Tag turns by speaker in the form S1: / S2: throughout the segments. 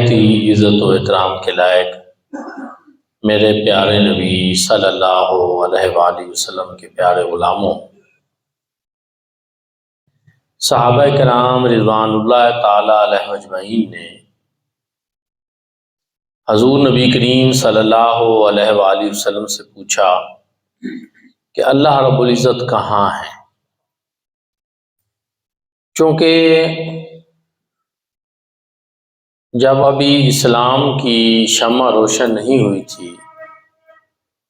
S1: نہایت ہی عزت و احترام کے لائق میرے پیارے نبی صلی اللہ علیہ وآلہ وسلم کے پیارے غلاموں، صحابہ کرام رضوان اللہ تعالی علیہ اجمعین نے حضور نبی کریم صلی اللہ علیہ وآلہ وسلم سے پوچھا کہ اللہ رب العزت کہاں ہے؟ چونکہ جب ابھی اسلام کی شمع روشن نہیں ہوئی تھی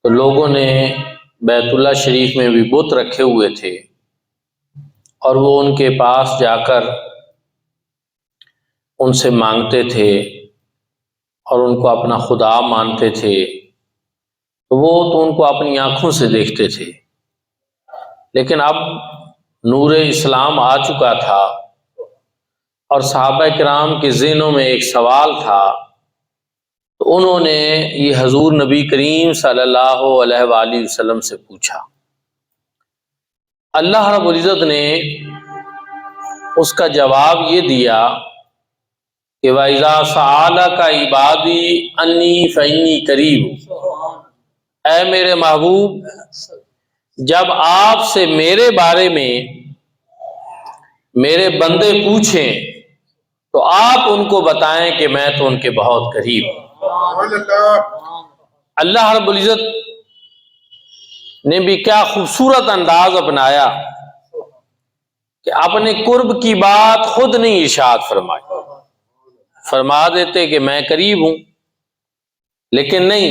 S1: تو لوگوں نے بیت اللہ شریف میں بھی بت رکھے ہوئے تھے اور وہ ان کے پاس جا کر ان سے مانگتے تھے اور ان کو اپنا خدا مانتے تھے، وہ تو ان کو اپنی آنکھوں سے دیکھتے تھے۔ لیکن اب نور اسلام آ چکا تھا اور صحابہ کرام کے ذہنوں میں ایک سوال تھا، تو انہوں نے یہ حضور نبی کریم صلی اللہ علیہ وآلہ وسلم سے پوچھا۔ اللہ رب العزت نے اس کا جواب یہ دیا کہ وَإِذَا سَأَلَكَ عِبَادِي أَنِّي فَإِنِّي قَرِيبٌ، اے میرے محبوب، جب آپ سے میرے بارے میں میرے بندے پوچھیں تو آپ ان کو بتائیں کہ میں تو ان کے بہت قریب ہوں۔ اللہ رب العزت نے بھی کیا خوبصورت انداز اپنایا کہ اپنے قرب کی بات خود نہیں ارشاد فرمائی، فرما دیتے کہ میں قریب ہوں، لیکن نہیں،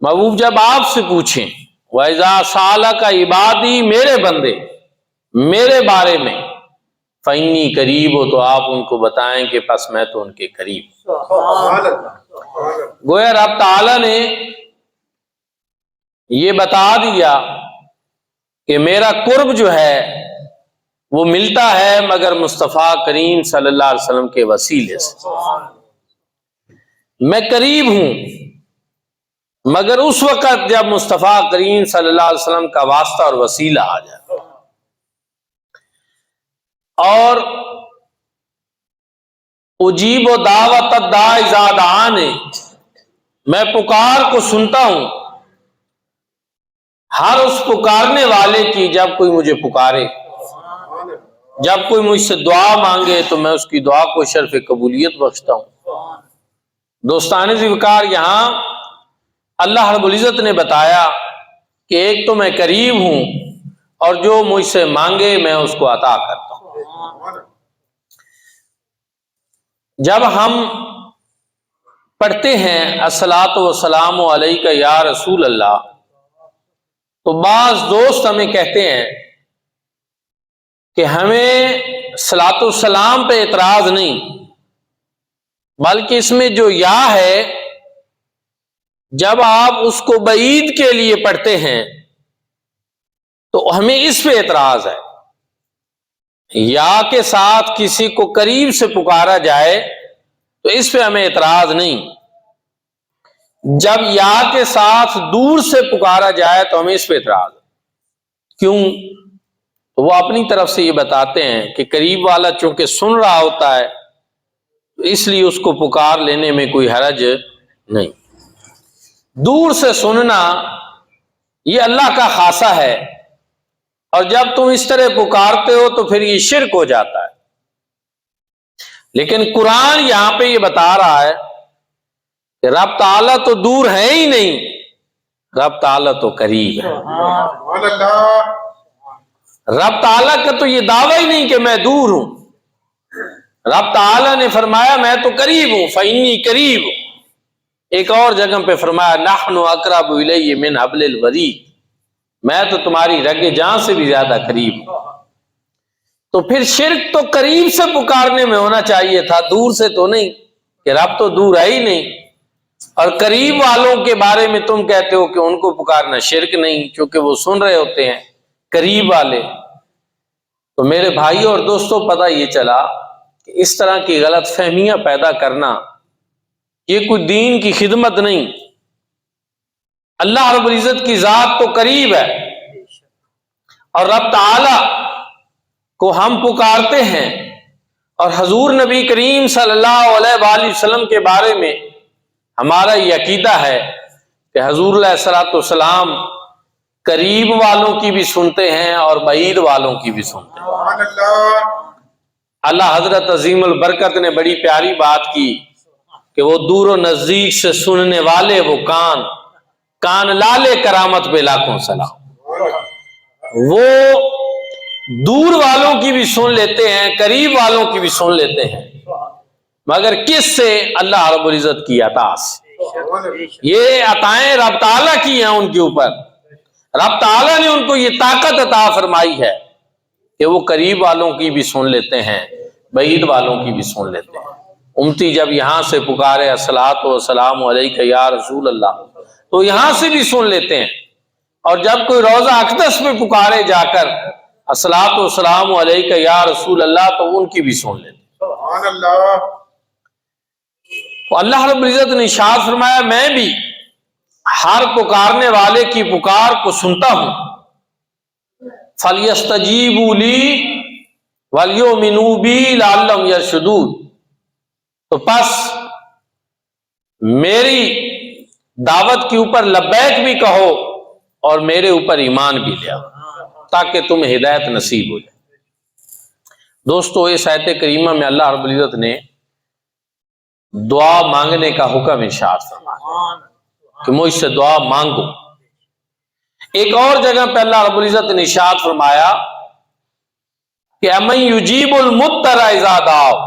S1: محبوب جب آپ سے پوچھیں وَإِذَا سَأَلَكَ عِبَادِي، میرے بندے میرے بارے میں، فَإِنِّي قَرِيبٌ، تو آپ ان کو بتائیں کہ پس میں تو ان کے قریب ہوں۔ گویا رب تعالیٰ نے یہ بتا دیا کہ میرا قرب جو ہے وہ ملتا ہے مگر مصطفیٰ کریم صلی اللہ علیہ وسلم کے وسیلے سے۔ میں قریب ہوں مگر اس وقت جب مصطفیٰ کریم صلی اللہ علیہ وسلم کا واسطہ اور وسیلہ آ جائے۔ اور اجیب و دعوت الداع اذا دعان، میں پکار کو سنتا ہوں ہر اس پکارنے والے کی جب کوئی مجھے پکارے، جب کوئی مجھ سے دعا مانگے تو میں اس کی دعا کو شرف قبولیت بخشتا ہوں۔ دوستان ذوالفقار، یہاں اللہ رب العزت نے بتایا کہ ایک تو میں قریب ہوں اور جو مجھ سے مانگے میں اس کو عطا کرتا ہوں۔ جب ہم پڑھتے ہیں الصلاۃ والسلام علیک یا رسول اللہ، تو بعض دوست ہمیں کہتے ہیں کہ ہمیں صلاۃ والسلام پہ اعتراض نہیں، بلکہ اس میں جو یا ہے جب آپ اس کو بعید کے لیے پڑھتے ہیں تو ہمیں اس پہ اعتراض ہے۔ یا کے ساتھ کسی کو قریب سے پکارا جائے تو اس پہ ہمیں اعتراض نہیں، جب یا کے ساتھ دور سے پکارا جائے تو ہمیں اس پہ اعتراض ہے۔ کیوں؟ تو وہ اپنی طرف سے یہ بتاتے ہیں کہ قریب والا چونکہ سن رہا ہوتا ہے تو اس لیے اس کو پکار لینے میں کوئی حرج نہیں۔ دور سے سننا یہ اللہ کا خاصہ ہے، اور جب تم اس طرح پکارتے ہو تو پھر یہ شرک ہو جاتا ہے۔ لیکن قرآن یہاں پہ یہ بتا رہا ہے کہ رب تعالیٰ تو دور ہے ہی نہیں، رب تعالیٰ تو قریب ہے۔ رب تعالیٰ کا تو یہ دعویٰ ہی نہیں کہ میں دور ہوں، رب تعالیٰ نے فرمایا میں تو قریب ہوں، فَإِنِّي قَرِيبٌ۔ ایک اور جگہ پہ فرمایا نَحْنُ أَقْرَبُ إِلَيْهِ مِنْ حَبْلِ الْوَرِيدِ، میں تو تمہاری رگ جان سے بھی زیادہ قریب ہوں۔ تو پھر شرک تو قریب سے پکارنے میں ہونا چاہیے تھا، دور سے تو نہیں، کہ رب تو دور ہے ہی نہیں، اور قریب والوں کے بارے میں تم کہتے ہو کہ ان کو پکارنا شرک نہیں چونکہ وہ سن رہے ہوتے ہیں قریب والے۔ تو میرے بھائیوں اور دوستوں، پتہ یہ چلا کہ اس طرح کی غلط فہمیاں پیدا کرنا یہ کوئی دین کی خدمت نہیں۔ اللہ رب العزت کی ذات تو قریب ہے، اور رب تعالی کو ہم پکارتے ہیں اور حضور نبی کریم صلی اللہ علیہ وآلہ وسلم کے بارے میں ہمارا یہ عقیدہ ہے کہ حضور علیہ الصلوۃ والسلام قریب والوں کی بھی سنتے ہیں اور بعید والوں کی بھی سنتے ہیں۔ اللہ حضرت عظیم البرکت نے بڑی پیاری بات کی کہ وہ دور و نزدیک سے سننے والے وہ کان لالے کرامت پہ لاکھوں سلام۔ وہ دور والوں کی بھی سن لیتے ہیں، قریب والوں کی بھی سن لیتے ہیں، مگر کس سے؟ اللہ رب العزت کی عطا سے۔ یہ عطائیں رب تعالیٰ کی ہیں ان کے اوپر، رب تعالیٰ نے ان کو یہ طاقت عطا فرمائی ہے کہ وہ قریب والوں کی بھی سن لیتے ہیں، بعید والوں کی بھی سن لیتے ہیں۔ امتی جب یہاں سے پکارے الصلاۃ والسلام علیک یا رسول اللہ تو یہاں سے بھی سن لیتے ہیں، اور جب کوئی روضہ اقدس میں پکارے جا کر الصلاۃ والسلام علیک یا رسول اللہ تو ان کی بھی سن لیتے ہیں۔ سبحان اللہ۔ اللہ رب العزت نے ارشاد فرمایا میں بھی ہر پکارنے والے کی پکار کو سنتا ہوں، فَلْيَسْتَجِيبُوا لِي وَلْيُؤْمِنُوا بِي لَعَلَّهُمْ يَرْشُدُونَ۔ تو پس میری دعوت کے اوپر لبیک بھی کہو اور میرے اوپر ایمان بھی لے آؤ تاکہ تمہیں ہدایت نصیب ہو جائے۔ دوستو اس آیت کریمہ میں اللہ رب العزت نے دعا مانگنے کا حکم ارشاد فرمایا کہ مجھ سے دعا مانگو۔ ایک اور جگہ پہ اللہ رب العزت نے ارشاد فرمایا کہ اَمَن یُجِیبُ الْمُضْطَرَ اِذَا دَعَاهُ،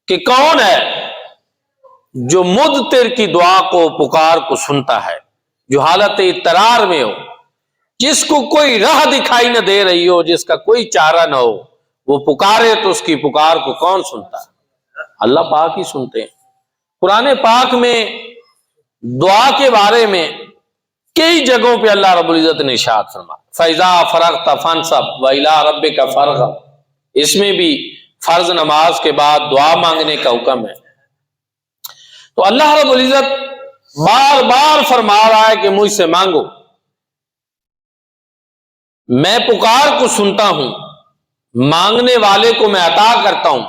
S1: کہ کون ہے جو مضطر کی دعا کو، پکار کو سنتا ہے، جو حالت اضطرار میں ہو، جس کو کوئی راہ دکھائی نہ دے رہی ہو، جس کا کوئی چارہ نہ ہو، وہ پکارے تو اس کی پکار کو کون سنتا ہے؟ اللہ پاک ہی سنتے ہیں۔ قرآن پاک میں دعا کے بارے میں کئی جگہوں پہ اللہ رب العزت نے ارشاد فرمایا فَإِذَا فَرَغْتَ فَانْصَبْ وَإِلَىٰ رَبِّكَ فَارْغَب۔ اس میں بھی فرض نماز کے بعد دعا مانگنے کا حکم ہے۔ تو اللہ رب العزت بار بار فرما رہا ہے کہ مجھ سے مانگو، میں پکار کو سنتا ہوں، مانگنے والے کو میں عطا کرتا ہوں۔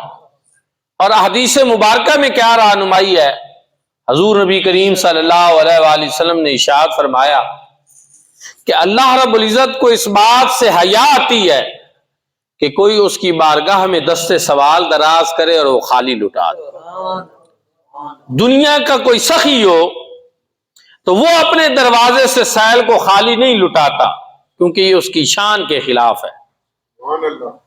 S1: اور حدیث مبارکہ میں کیا رہنمائی ہے؟ حضور نبی کریم صلی اللہ علیہ وآلہ وسلم نے ارشاد فرمایا کہ اللہ رب العزت کو اس بات سے حیا آتی ہے کہ کوئی اس کی بارگاہ میں دست سوال دراز کرے اور وہ خالی لٹا دے۔ دنیا کا کوئی سخی ہو تو وہ اپنے دروازے سے سائل کو خالی نہیں لٹاتا، کیونکہ یہ اس کی شان کے خلاف ہے۔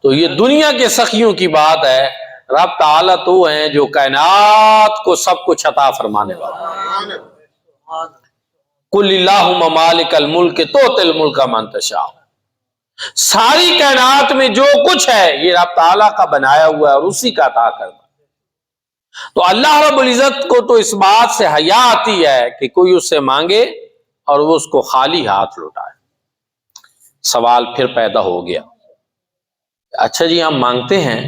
S1: تو یہ دنیا کے سخیوں کی بات ہے، رب تعالیٰ تو ہیں جو کائنات کو سب کچھ عطا فرمانے والا۔ قُلِ اللَّهُمَّ مَالِكَ الْمُلْكِ تُؤْتِي الْمُلْكَ مَن تَشَاءُ۔ ساری کائنات میں جو کچھ ہے یہ رب تعالیٰ کا بنایا ہوا ہے اور اسی کا عطا کرنا۔ تو اللہ رب العزت کو تو اس بات سے حیا آتی ہے کہ کوئی اس سے مانگے اور وہ اس کو خالی ہاتھ لوٹائے۔ سوال پھر پیدا ہو گیا، اچھا جی ہم مانگتے ہیں،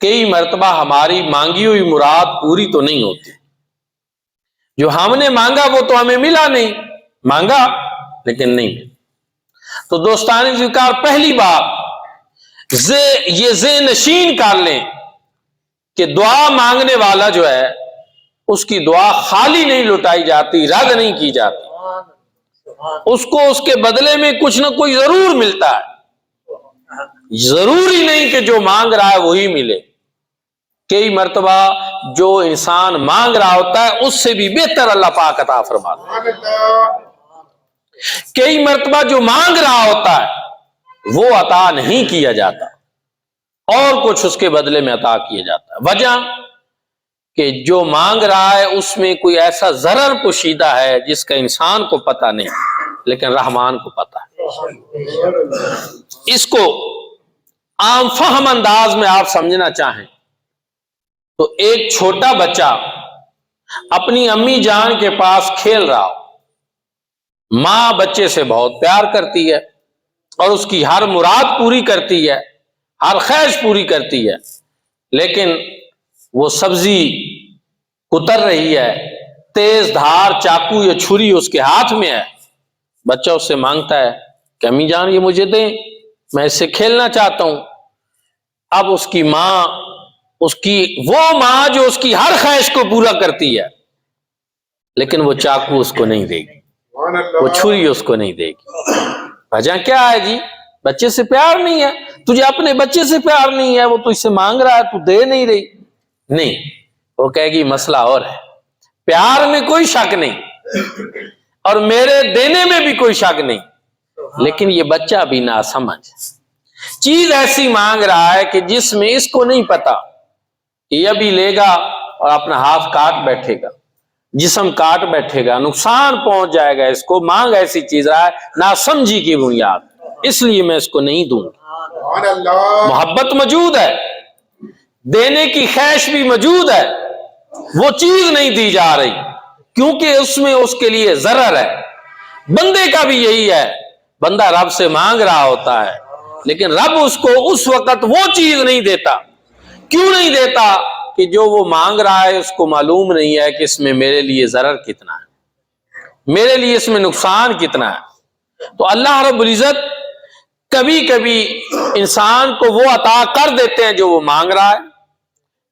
S1: کئی مرتبہ ہماری مانگی ہوئی مراد پوری تو نہیں ہوتی، جو ہم نے مانگا وہ تو ہمیں ملا نہیں، مانگا لیکن نہیں ملا۔ تو دوستان ذکر پہلی بات یہ ذہن نشین کر لیں کہ دعا مانگنے والا جو ہے اس کی دعا خالی نہیں لٹائی جاتی، رد نہیں کی جاتی، اس کو اس کے بدلے میں کچھ نہ کوئی ضرور ملتا ہے۔ ضروری نہیں کہ جو مانگ رہا ہے وہی ملے، کئی مرتبہ جو انسان مانگ رہا ہوتا ہے اس سے بھی بہتر اللہ پاک عطا فرماتا ہے۔ کئی مرتبہ جو مانگ رہا ہوتا ہے وہ عطا نہیں کیا جاتا اور کچھ اس کے بدلے میں عطا کیا جاتا ہے۔ وجہ کہ جو مانگ رہا ہے اس میں کوئی ایسا ضرر پوشیدہ ہے جس کا انسان کو پتہ نہیں لیکن رحمان کو پتہ ہے۔ اس کو عام فہم انداز میں آپ سمجھنا چاہیں تو ایک چھوٹا بچہ اپنی امی جان کے پاس کھیل رہا ہو، ماں بچے سے بہت پیار کرتی ہے اور اس کی ہر مراد پوری کرتی ہے، ہر خواہش پوری کرتی ہے، لیکن وہ سبزی کتر رہی ہے، تیز دھار چاقو یا چھری اس کے ہاتھ میں ہے، بچہ اس سے مانگتا ہے کہ امی جان یہ مجھے دیں، میں اس سے کھیلنا چاہتا ہوں۔ اب اس کی ماں اس کی وہ ماں جو اس کی ہر خواہش کو پورا کرتی ہے، لیکن وہ چاقو اس کو نہیں دے گی، وہ چھری اس کو نہیں دے گی۔ وجہ کیا ہے جی؟ بچے سے پیار نہیں ہے، تجھے اپنے بچے سے پیار نہیں ہے، وہ تجھ سے مانگ رہا ہے تو دے نہیں رہی، نہیں، وہ کہے گی مسئلہ اور ہے، پیار میں کوئی شک نہیں اور میرے دینے میں بھی کوئی شک نہیں، لیکن یہ بچہ بھی ناسمجھ چیز ایسی مانگ رہا ہے کہ جس میں اس کو نہیں پتا، یہ بھی لے گا اور اپنا ہاتھ کاٹ بیٹھے گا، جسم کاٹ بیٹھے گا، نقصان پہنچ جائے گا اس کو، مانگ ایسی چیز رہا ہے ناسمجھی کی بنیاد، اس لیے میں اس کو نہیں دوں گا۔ محبت موجود ہے، دینے کی خواہش بھی موجود ہے، وہ چیز نہیں دی جا رہی کیونکہ اس میں اس کے لیے ضرر ہے۔ بندے کا بھی یہی ہے، بندہ رب سے مانگ رہا ہوتا ہے لیکن رب اس کو اس وقت وہ چیز نہیں دیتا۔ کیوں نہیں دیتا؟ کہ جو وہ مانگ رہا ہے اس کو معلوم نہیں ہے کہ اس میں میرے لیے ضرر کتنا ہے، میرے لیے اس میں نقصان کتنا ہے۔ تو اللہ رب العزت کبھی کبھی انسان کو وہ عطا کر دیتے ہیں جو وہ مانگ رہا ہے،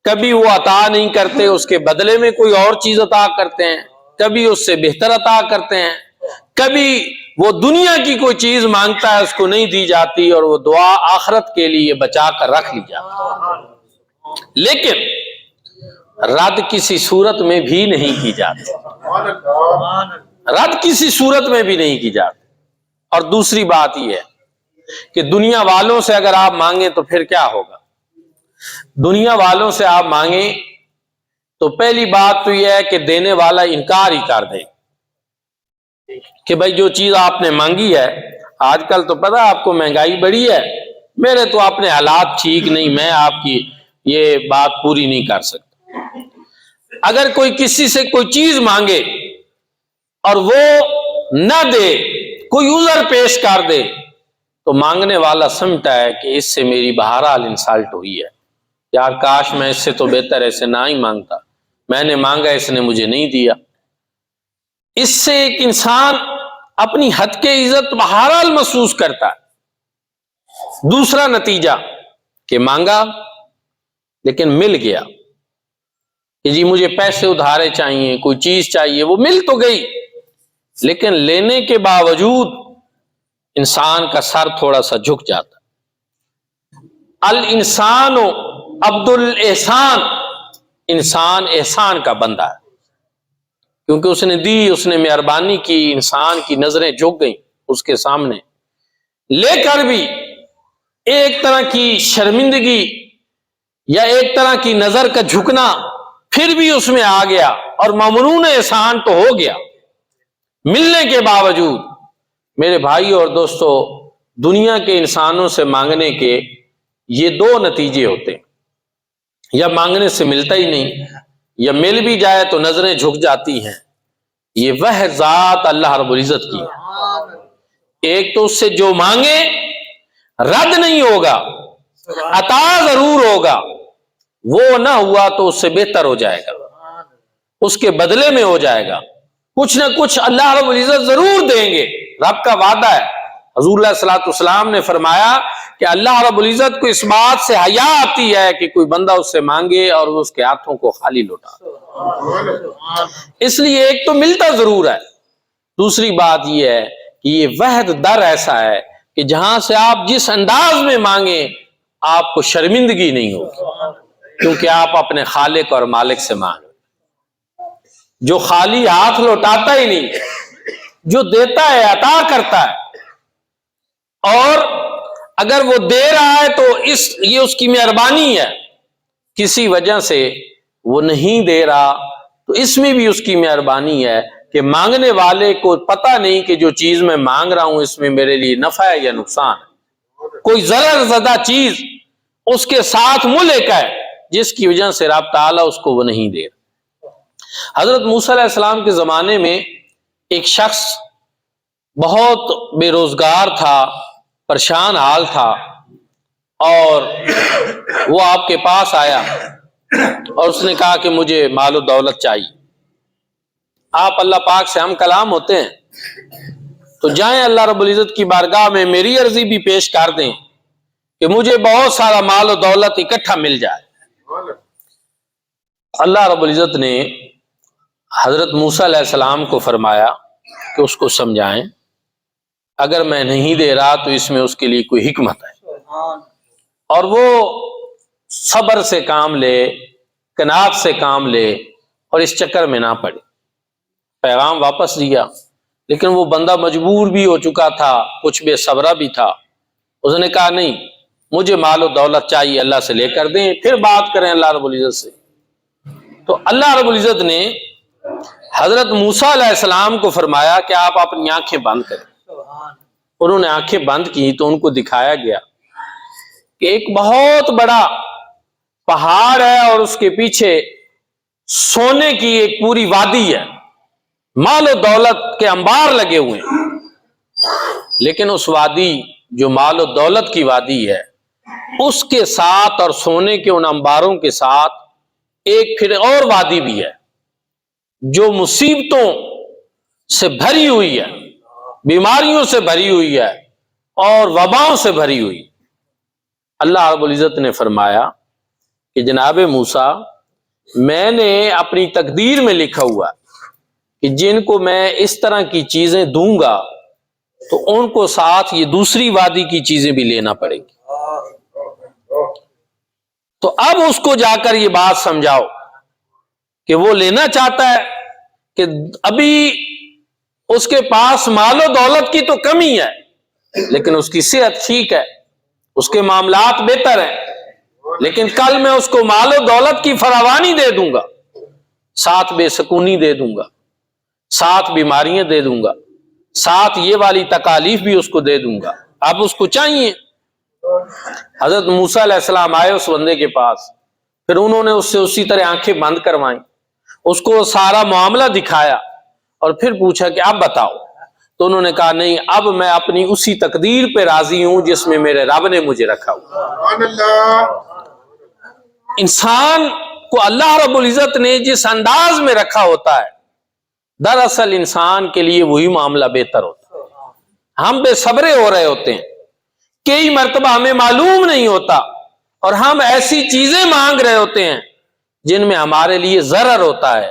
S1: کبھی وہ عطا نہیں کرتے، اس کے بدلے میں کوئی اور چیز عطا کرتے ہیں، کبھی اس سے بہتر عطا کرتے ہیں، کبھی وہ دنیا کی کوئی چیز مانگتا ہے اس کو نہیں دی جاتی اور وہ دعا آخرت کے لیے بچا کر رکھ لی جاتی، لیکن رد کسی صورت میں بھی نہیں کی جاتی، رد کسی صورت میں بھی نہیں کی جاتی۔ اور دوسری بات یہ ہے کہ دنیا والوں سے اگر آپ مانگیں تو پھر کیا ہوگا؟ دنیا والوں سے آپ مانگیں تو پہلی بات تو یہ ہے کہ دینے والا انکار ہی کر دے کہ بھائی جو چیز آپ نے مانگی ہے، آج کل تو پتہ آپ کو مہنگائی بڑی ہے، میرے تو اپنے حالات ٹھیک نہیں، میں آپ کی یہ بات پوری نہیں کر سکتا۔ اگر کوئی کسی سے کوئی چیز مانگے اور وہ نہ دے، کوئی عذر پیش کر دے، تو مانگنے والا سمجھتا ہے کہ اس سے میری بہرحال انسلٹ ہوئی ہے، یار کاش میں اس سے تو بہتر ایسے نہ ہی مانگتا، میں نے مانگا اس نے مجھے نہیں دیا۔ اس سے ایک انسان اپنی حد کے عزت بہرحال محسوس کرتا ہے۔ دوسرا نتیجہ کہ مانگا لیکن مل گیا، کہ جی مجھے پیسے ادھارے چاہیے، کوئی چیز چاہیے، وہ مل تو گئی، لیکن لینے کے باوجود انسان کا سر تھوڑا سا جھک جاتا۔ الانسان عبد الاحسان، انسان احسان کا بندہ ہے، کیونکہ اس نے دی، اس نے مہربانی کی، انسان کی نظریں جھک گئیں اس کے سامنے، لے کر بھی ایک طرح کی شرمندگی یا ایک طرح کی نظر کا جھکنا پھر بھی اس میں آ گیا، اور ممنون احسان تو ہو گیا ملنے کے باوجود۔ میرے بھائی اور دوستو، دنیا کے انسانوں سے مانگنے کے یہ دو نتیجے ہوتے ہیں، یا مانگنے سے ملتا ہی نہیں، یا مل بھی جائے تو نظریں جھک جاتی ہیں۔ یہ وہ ذات اللہ رب العزت کی ہے، ایک تو اس سے جو مانگے رد نہیں ہوگا، عطا ضرور ہوگا، وہ نہ ہوا تو اس سے بہتر ہو جائے گا، اس کے بدلے میں ہو جائے گا، کچھ نہ کچھ اللہ رب العزت ضرور دیں گے، رب کا وعدہ ہے۔ حضور علیہ الصلوۃ والسلام نے فرمایا کہ اللہ رب العزت کو اس بات سے حیا آتی ہے کہ کوئی بندہ اس سے مانگے اور وہ اس کے ہاتھوں کو خالی لوٹا، اس لیے ایک تو ملتا ضرور ہے، دوسری بات یہ ہے کہ یہ وحد در ایسا ہے کہ جہاں سے آپ جس انداز میں مانگیں آپ کو شرمندگی نہیں ہوگی، کیونکہ آپ اپنے خالق اور مالک سے مانگیں، جو خالی ہاتھ لوٹاتا ہی نہیں، جو دیتا ہے، عطا کرتا ہے، اور اگر وہ دے رہا ہے تو یہ اس کی مہربانی ہے، کسی وجہ سے وہ نہیں دے رہا تو اس میں بھی اس کی مہربانی ہے کہ مانگنے والے کو پتہ نہیں کہ جو چیز میں مانگ رہا ہوں اس میں میرے لیے نفع ہے یا نقصان ہے، کوئی ضرر زدہ چیز اس کے ساتھ ملک ہے جس کی وجہ سے رب تعالیٰ اس کو وہ نہیں دے رہا۔ حضرت موسیٰ علیہ السلام کے زمانے میں ایک شخص بہت بے روزگار تھا، پریشان حال تھا، اور وہ آپ کے پاس آیا اور اس نے کہا کہ مجھے مال و دولت چاہیے۔ آپ اللہ پاک سے ہم کلام ہوتے ہیں تو جائیں اللہ رب العزت کی بارگاہ میں میری عرضی بھی پیش کر دیں کہ مجھے بہت سارا مال و دولت اکٹھا مل جائے، اللہ رب العزت نے حضرت موسیٰ علیہ السلام کو فرمایا کہ اس کو سمجھائیں، اگر میں نہیں دے رہا تو اس میں اس کے لیے کوئی حکمت ہے، اور وہ صبر سے کام لے، کناعت سے کام لے اور اس چکر میں نہ پڑے۔ پیغام واپس دیا، لیکن وہ بندہ مجبور بھی ہو چکا تھا، کچھ بے صبرہ بھی تھا۔ اس نے کہا نہیں، مجھے مال و دولت چاہیے، اللہ سے لے کر دیں، پھر بات کریں اللہ رب العزت سے۔ تو اللہ رب العزت نے حضرت موسیٰ علیہ السلام کو فرمایا کہ آپ اپنی آنکھیں بند کریں۔ انہوں نے آنکھیں بند کی تو ان کو دکھایا گیا کہ ایک بہت بڑا پہاڑ ہے اور اس کے پیچھے سونے کی ایک پوری وادی ہے، مال و دولت کے انبار لگے ہوئے ہیں، لیکن اس وادی جو مال و دولت کی وادی ہے اس کے ساتھ اور سونے کے ان انباروں کے ساتھ ایک پھر اور وادی بھی ہے جو مصیبتوں سے بھری ہوئی ہے، بیماریوں سے بھری ہوئی ہے اور وباؤں سے بھری ہوئی۔ اللہ رب العزت نے فرمایا کہ جناب موسیٰ، میں نے اپنی تقدیر میں لکھا ہوا کہ جن کو میں اس طرح کی چیزیں دوں گا تو ان کو ساتھ یہ دوسری وادی کی چیزیں بھی لینا پڑے گی۔ تو اب اس کو جا کر یہ بات سمجھاؤ کہ وہ لینا چاہتا ہے کہ ابھی اس کے پاس مال و دولت کی تو کمی ہے، لیکن اس کی صحت ٹھیک ہے، اس کے معاملات بہتر ہیں، لیکن کل میں اس کو مال و دولت کی فراوانی دے دوں گا، ساتھ بے سکونی دے دوں گا، ساتھ بیماریاں دے دوں گا، ساتھ یہ والی تکالیف بھی اس کو دے دوں گا۔ اب اس کو چاہیے۔ حضرت موسیٰ علیہ السلام آئے اس بندے کے پاس، پھر انہوں نے اس سے اسی طرح آنکھیں بند کروائیں، اس کو سارا معاملہ دکھایا اور پھر پوچھا کہ اب بتاؤ۔ تو انہوں نے کہا نہیں، اب میں اپنی اسی تقدیر پہ راضی ہوں جس میں میرے رب نے مجھے رکھا ہوا۔ انسان کو اللہ رب العزت نے جس انداز میں رکھا ہوتا ہے، دراصل انسان کے لیے وہی معاملہ بہتر ہوتا ہے۔ ہم بے صبرے ہو رہے ہوتے ہیں، کئی مرتبہ ہمیں معلوم نہیں ہوتا اور ہم ایسی چیزیں مانگ رہے ہوتے ہیں جن میں ہمارے لیے ضرر ہوتا ہے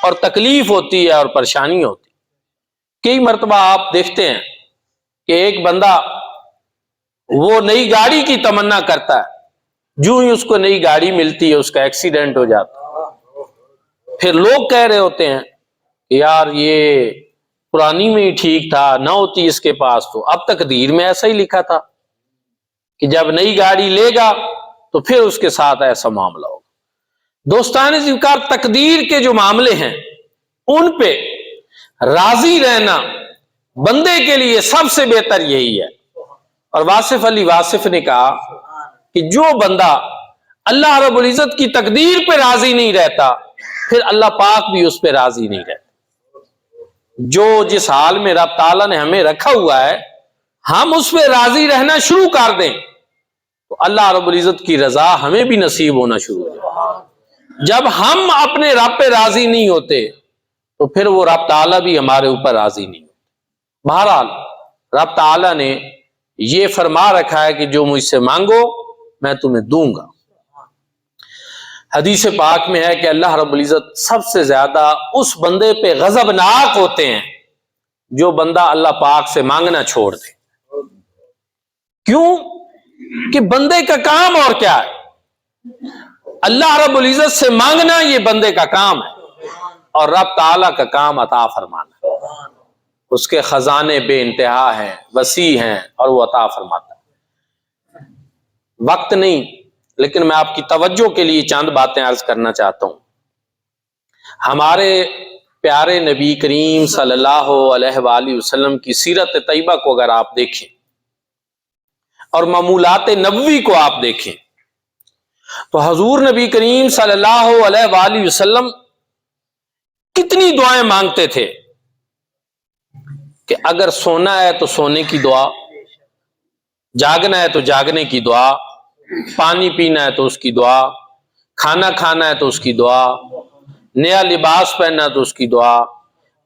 S1: اور تکلیف ہوتی ہے اور پریشانی ہوتی ہے۔ کئی مرتبہ آپ دیکھتے ہیں کہ ایک بندہ وہ نئی گاڑی کی تمنا کرتا ہے، جو ہی اس کو نئی گاڑی ملتی ہے اس کا ایکسیڈنٹ ہو جاتا ہے۔ پھر لوگ کہہ رہے ہوتے ہیں کہ یار یہ پرانی میں ہی ٹھیک تھا، نہ ہوتی اس کے پاس تو اب تقدیر میں ایسا ہی لکھا تھا کہ جب نئی گاڑی لے گا تو پھر اس کے ساتھ ایسا معاملہ ہوگا۔ دوستان ذکر، تقدیر کے جو معاملے ہیں ان پہ راضی رہنا بندے کے لیے سب سے بہتر یہی ہے۔ اور واصف علی واصف نے کہا کہ جو بندہ اللہ رب العزت کی تقدیر پہ راضی نہیں رہتا پھر اللہ پاک بھی اس پہ راضی نہیں رہتا۔ جو جس حال میں رب تعالیٰ نے ہمیں رکھا ہوا ہے ہم اس پہ راضی رہنا شروع کر دیں تو اللہ رب العزت کی رضا ہمیں بھی نصیب ہونا شروع ہو جائے۔ جب ہم اپنے رب پہ راضی نہیں ہوتے تو پھر وہ رب تعالیٰ بھی ہمارے اوپر راضی نہیں ہوتے۔ بہرحال رب تعالیٰ نے یہ فرما رکھا ہے کہ جو مجھ سے مانگو میں تمہیں دوں گا۔ حدیث پاک میں ہے کہ اللہ رب العزت سب سے زیادہ اس بندے پہ غضبناک ہوتے ہیں جو بندہ اللہ پاک سے مانگنا چھوڑ دے۔ کیوں کہ بندے کا کام اور کیا ہے؟ اللہ رب العزت سے مانگنا یہ بندے کا کام ہے اور رب تعالیٰ کا کام عطا فرمانا ہے۔ اس کے خزانے بے انتہا ہیں، وسیع ہیں اور وہ عطا فرماتا ہے۔ وقت نہیں، لیکن میں آپ کی توجہ کے لیے چند باتیں عرض کرنا چاہتا ہوں۔ ہمارے پیارے نبی کریم صلی اللہ علیہ وآلہ وسلم کی سیرت طیبہ کو اگر آپ دیکھیں اور معمولات نبوی کو آپ دیکھیں تو حضور نبی کریم صلی اللہ علیہ وآلہ وسلم کتنی دعائیں مانگتے تھے کہ اگر سونا ہے تو سونے کی دعا، جاگنا ہے تو جاگنے کی دعا، پانی پینا ہے تو اس کی دعا، کھانا کھانا ہے تو اس کی دعا، نیا لباس پہننا ہے تو اس کی دعا،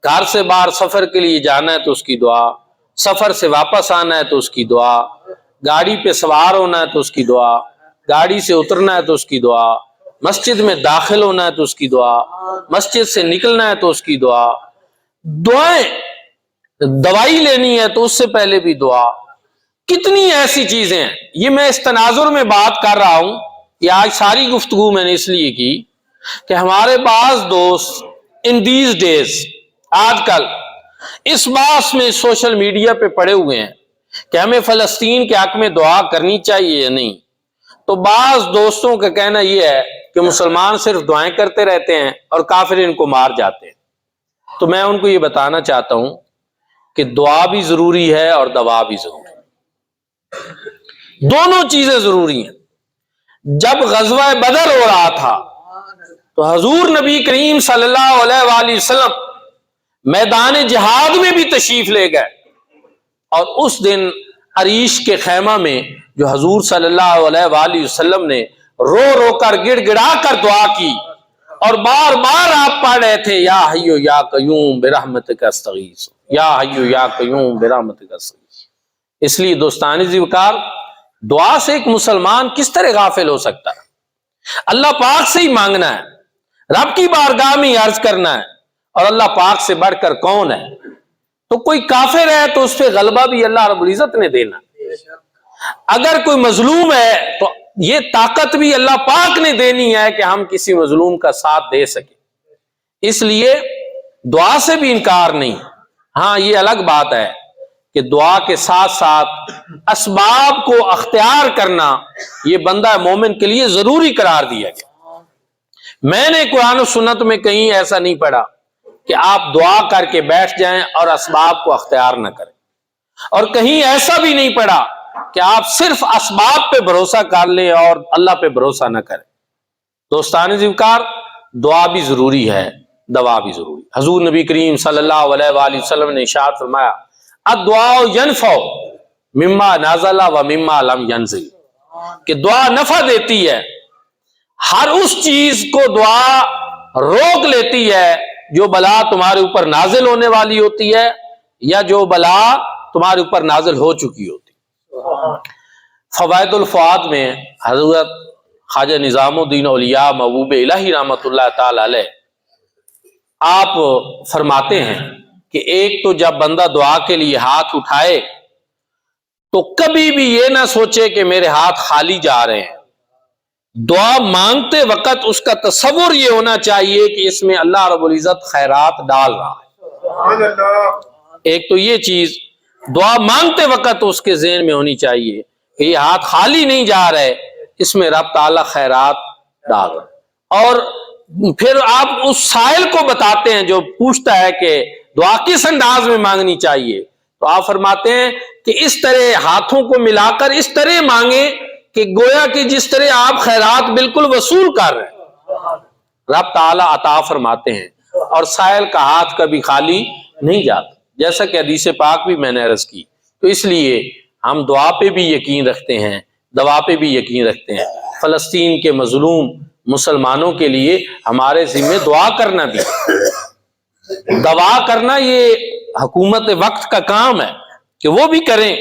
S1: گھر سے باہر سفر کے لیے جانا ہے تو اس کی دعا، سفر سے واپس آنا ہے تو اس کی دعا، گاڑی پہ سوار ہونا ہے تو اس کی دعا، گاڑی سے اترنا ہے تو اس کی دعا، مسجد میں داخل ہونا ہے تو اس کی دعا، مسجد سے نکلنا ہے تو اس کی دعا، دعائیں، دوائی لینی ہے تو اس سے پہلے بھی دعا، کتنی ایسی چیزیں ہیں۔ یہ میں اس تناظر میں بات کر رہا ہوں، یہ آج ساری گفتگو میں نے اس لیے کی کہ ہمارے بعض دوست ان دیز ڈیز آج کل اس بات میں سوشل میڈیا پہ پڑے ہوئے ہیں کہ ہمیں فلسطین کے حق میں دعا کرنی چاہیے یا نہیں۔ تو بعض دوستوں کا کہنا یہ ہے کہ مسلمان صرف دعائیں کرتے رہتے ہیں اور کافر ان کو مار جاتے ہیں۔ تو میں ان کو یہ بتانا چاہتا ہوں کہ دعا بھی ضروری ہے اور دوا بھی ضروری ہے، دونوں چیزیں ضروری ہیں۔ جب غزوہ بدر ہو رہا تھا تو حضور نبی کریم صلی اللہ علیہ وآلہ وسلم میدان جہاد میں بھی تشریف لے گئے، اور اس دن عریش کے خیمہ میں جو حضور صلی اللہ علیہ وآلہ وسلم نے رو رو کر گڑ گڑا کر دعا کی، اور بار بار آپ پڑھ رہے تھے یا حیو یا قیوم برحمتک استغیث، یا حیو یا قیوم برحمتک استغیث۔ اس لیے دوستان ذوقار، دعا سے ایک مسلمان کس طرح غافل ہو سکتا ہے؟ اللہ پاک سے ہی مانگنا ہے، رب کی بارگاہ میں عرض کرنا ہے، اور اللہ پاک سے بڑھ کر کون ہے؟ تو کوئی کافر ہے تو اس پہ غلبہ بھی اللہ رب العزت نے دینا، اگر کوئی مظلوم ہے تو یہ طاقت بھی اللہ پاک نے دینی ہے کہ ہم کسی مظلوم کا ساتھ دے سکیں۔ اس لیے دعا سے بھی انکار نہیں، ہاں یہ الگ بات ہے کہ دعا کے ساتھ ساتھ اسباب کو اختیار کرنا یہ بندہ مومن کے لیے ضروری قرار دیا گیا۔ میں نے قرآن و سنت میں کہیں ایسا نہیں پڑھا کہ آپ دعا کر کے بیٹھ جائیں اور اسباب کو اختیار نہ کریں، اور کہیں ایسا بھی نہیں پڑھا کہ آپ صرف اسباب پہ بھروسہ کر لیں اور اللہ پہ بھروسہ نہ کریں۔ دوستان ذوقار، دعا بھی ضروری ہے، دوا بھی ضروری۔ حضور نبی کریم صلی اللہ علیہ وآلہ وسلم نے ارشاد فرمایا الدعاء ينفع مما نزل و مما لم ينزل، کہ دعا نفع دیتی ہے، ہر اس چیز کو دعا روک لیتی ہے جو بلا تمہارے اوپر نازل ہونے والی ہوتی ہے یا جو بلا تمہارے اوپر نازل ہو چکی ہوتی۔ فوائد الفؤاد میں حضرت خواجہ نظام الدین اولیاء محبوب الہی رحمۃ اللہ تعالی علیہ آپ فرماتے ہیں کہ ایک تو جب بندہ دعا کے لیے ہاتھ اٹھائے تو کبھی بھی یہ نہ سوچے کہ میرے ہاتھ خالی جا رہے ہیں، دعا مانگتے وقت اس کا تصور یہ ہونا چاہیے کہ اس میں اللہ رب العزت خیرات ڈال رہا ہے۔ ایک تو یہ چیز دعا مانگتے وقت اس کے ذہن میں ہونی چاہیے کہ یہ ہاتھ خالی نہیں جا رہے، اس میں رب تعالیٰ خیرات ڈال رہا ہے۔ اور پھر آپ اس سائل کو بتاتے ہیں جو پوچھتا ہے کہ دعا کس انداز میں مانگنی چاہیے، تو آپ فرماتے ہیں کہ اس طرح ہاتھوں کو ملا کر اس طرح مانگیں کہ گویا کہ جس طرح آپ خیرات بالکل وصول کر رہے ہیں، رب تعالیٰ عطا فرماتے ہیں، اور سائل کا ہاتھ کبھی خالی نہیں جاتا، جیسا کہ حدیث پاک بھی میں نے عرض کی۔ تو اس لیے ہم دعا پہ بھی یقین رکھتے ہیں، دوا پہ بھی یقین رکھتے ہیں۔ فلسطین کے مظلوم مسلمانوں کے لیے ہمارے ذمہ دعا کرنا بھی، دوا کرنا یہ حکومت وقت کا کام ہے کہ وہ بھی کریں،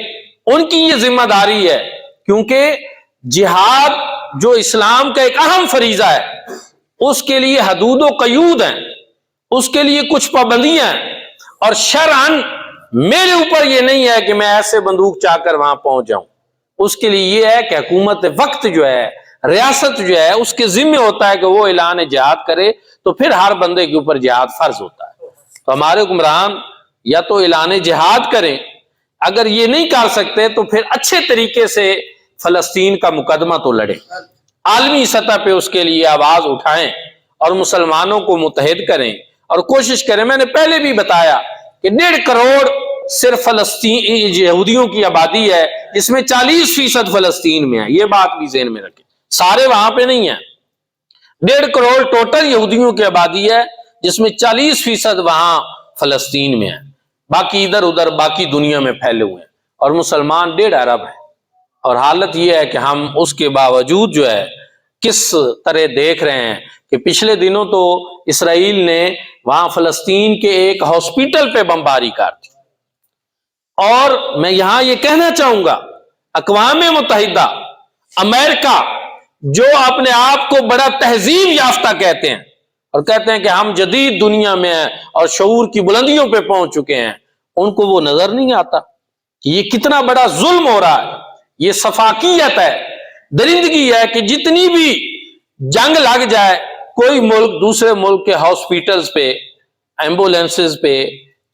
S1: ان کی یہ ذمہ داری ہے، کیونکہ جہاد جو اسلام کا ایک اہم فریضہ ہے اس کے لیے حدود و قیود ہیں، اس کے لیے کچھ پابندیاں ہیں، اور شرعاً میرے اوپر یہ نہیں ہے کہ میں ایسے بندوق چاہ کر وہاں پہنچ جاؤں۔ اس کے لیے یہ ہے کہ حکومت وقت جو ہے، ریاست جو ہے، اس کے ذمہ ہوتا ہے کہ وہ اعلان جہاد کرے، تو پھر ہر بندے کے اوپر جہاد فرض ہوتا ہے۔ تو ہمارے حکمران یا تو اعلان جہاد کریں، اگر یہ نہیں کر سکتے تو پھر اچھے طریقے سے فلسطین کا مقدمہ تو لڑیں، عالمی سطح پہ اس کے لیے آواز اٹھائیں اور مسلمانوں کو متحد کریں اور کوشش کریں۔ میں نے پہلے بھی بتایا کہ 1.5 کروڑ صرف فلسطین یہودیوں کی آبادی ہے، جس میں 40% فلسطین میں ہے، یہ بات بھی ذہن میں رکھیں، سارے وہاں پہ نہیں ہیں۔ 1.5 کروڑ ٹوٹل یہودیوں کی آبادی ہے، جس میں 40% وہاں فلسطین میں ہے، باقی ادھر ادھر باقی دنیا میں پھیلے ہوئے ہیں، اور مسلمان 1.5 ارب ہیں۔ اور حالت یہ ہے کہ ہم اس کے باوجود جو ہے کس طرح دیکھ رہے ہیں کہ پچھلے دنوں تو اسرائیل نے وہاں فلسطین کے ایک ہاسپٹل پہ بمباری کر دی، اور میں یہاں یہ کہنا چاہوں گا اقوام متحدہ، امریکہ جو اپنے آپ کو بڑا تہذیب یافتہ کہتے ہیں اور کہتے ہیں کہ ہم جدید دنیا میں ہیں اور شعور کی بلندیوں پہ پہنچ چکے ہیں، ان کو وہ نظر نہیں آتا کہ یہ کتنا بڑا ظلم ہو رہا ہے، یہ سفاکیت ہے، درندگی ہے کہ جتنی بھی جنگ لگ جائے کوئی ملک دوسرے ملک کے ہاسپٹلز پہ، ایمبولینسز پہ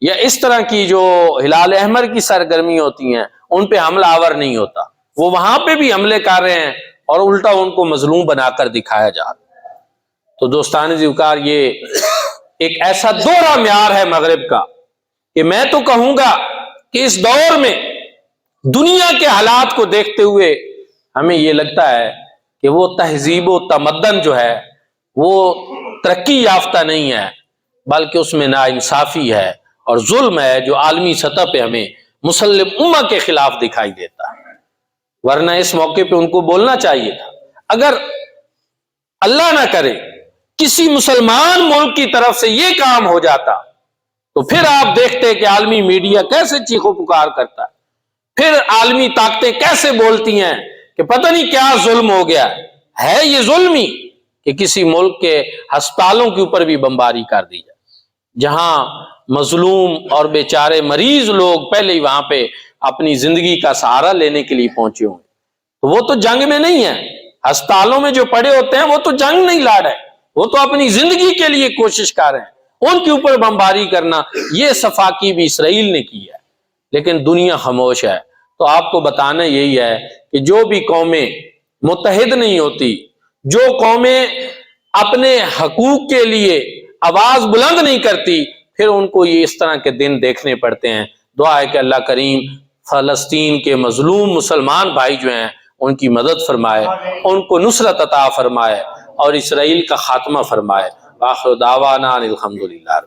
S1: یا اس طرح کی جو ہلال احمر کی سرگرمی ہوتی ہیں ان پہ حملہ آور نہیں ہوتا، وہ وہاں پہ بھی حملے کر رہے ہیں اور الٹا ان کو مظلوم بنا کر دکھایا جا رہا ہے۔ تو دوستان زیوکار، یہ ایک ایسا دوہرا معیار ہے مغرب کا کہ میں تو کہوں گا کہ اس دور میں دنیا کے حالات کو دیکھتے ہوئے ہمیں یہ لگتا ہے کہ وہ تہذیب و تمدن جو ہے وہ ترقی یافتہ نہیں ہے، بلکہ اس میں ناانصافی ہے اور ظلم ہے جو عالمی سطح پہ ہمیں مسلم امہ کے خلاف دکھائی دیتا ہے۔ ورنہ اس موقع پہ ان کو بولنا چاہیے تھا، اگر اللہ نہ کرے کسی مسلمان ملک کی طرف سے یہ کام ہو جاتا تو پھر آپ دیکھتے کہ عالمی میڈیا کیسے چیخو پکار کرتا ہے، پھر عالمی طاقتیں کیسے بولتی ہیں کہ پتہ نہیں کیا ظلم ہو گیا ہے۔ یہ ظلمی کہ کسی ملک کے ہسپتالوں کے اوپر بھی بمباری کر دی جائے، جہاں مظلوم اور بیچارے مریض لوگ پہلے ہی وہاں پہ اپنی زندگی کا سہارا لینے کے لیے پہنچے ہوئے، تو وہ تو جنگ میں نہیں ہے، ہسپتالوں میں جو پڑے ہوتے ہیں وہ تو جنگ نہیں لڑ رہے، وہ تو اپنی زندگی کے لیے کوشش کر رہے ہیں۔ ان کے اوپر بمباری کرنا یہ سفاکی بھی اسرائیل نے کی ہے، لیکن دنیا خاموش ہے۔ تو آپ کو بتانا یہی ہے کہ جو بھی قومیں متحد نہیں ہوتی، جو قومیں اپنے حقوق کے لیے آواز بلند نہیں کرتی، پھر ان کو یہ اس طرح کے دن دیکھنے پڑتے ہیں۔ دعا ہے کہ اللہ کریم فلسطین کے مظلوم مسلمان بھائی جو ہیں ان کی مدد فرمائے، ان کو نصرت عطا فرمائے اور اسرائیل کا خاتمہ فرمائے۔ آخر دعوانا الحمدللہ۔